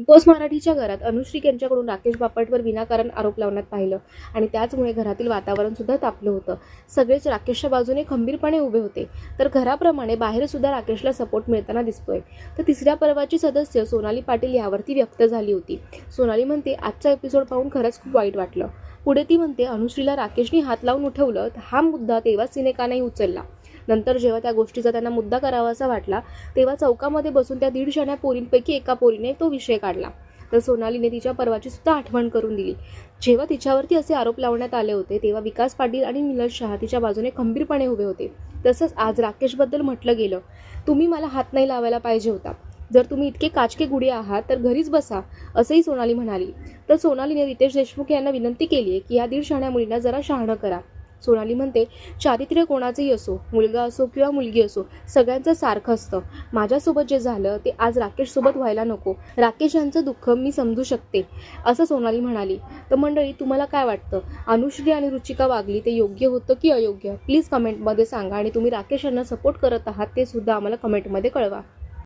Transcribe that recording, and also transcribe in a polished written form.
Post मराठीच्या घरात अनुश्री यांच्याकडून राकेश बापटवर विनाकारण आरोप लावण्यात पाहिलं आणि त्याचमुळे घरातील वातावरण सुद्धा तापलं होतं. सगळेच राकेशच्या बाजूने खंबीरपणे उभे होते. तर घराप्रमाणे बाहेर सुद्धा राकेशला सपोर्ट मिळताना दिसतोय. तर तिसऱ्या पर्वाची सदस्य सोनाली पाटील यावरती व्यक्त झाली होती. सोनाली म्हणते, आजचा एपिसोड पाहून खरंच खूप वाईट वाटलं. पुढे ती म्हणते, अनुश्रीला राकेशने हात लावून उठवलं, हा मुद्दा तेव्हाच तिने का नाही उचलला. नंतर जेव्हा त्या गोष्टीचा त्यांना मुद्दा करावासा वाटला तेव्हा चौकामध्ये बसून त्या 150 पोरींपैकी एका पोरीने तो विषय काढला. तर सोनालीने तिच्या पर्वाची सुद्धा आठवण करून दिली. जेव्हा तिच्यावरती असे आरोप लावण्यात आले होते तेव्हा विकास पाटील आणि मिलज शहा तिच्या बाजूने खंबीरपणे उभे होते. तसंच आज राकेशबद्दल म्हटलं गेलं, तुम्ही मला हात नाही लावायला पाहिजे होता. जर तुम्ही इतके काचके गुढी आहात तर घरीच बसा, असंही सोनाली म्हणाली. तर सोनालीने रितेश देशमुख यांना विनंती केली आहे की या 150 मुलींना जरा शहाणं करा. सोनाली म्हणते, चारित्र्य कोणाचंही असो, मुलगा असो किंवा मुलगी असो, सगळ्यांचं सारखं असतं. माझ्यासोबत जे झालं ते आज राकेशसोबत व्हायला नको. राकेश यांचं दुःख मी समजू शकते, असं सोनाली म्हणाली. तर मंडळी, तुम्हाला काय वाटतं, अनुश्री आणि रुचिका वागली ते योग्य होतं की अयोग्य? प्लीज कमेंटमध्ये सांगा आणि तुम्ही राकेश यांना सपोर्ट करत आहात ते सुद्धा आम्हाला कमेंटमध्ये कळवा.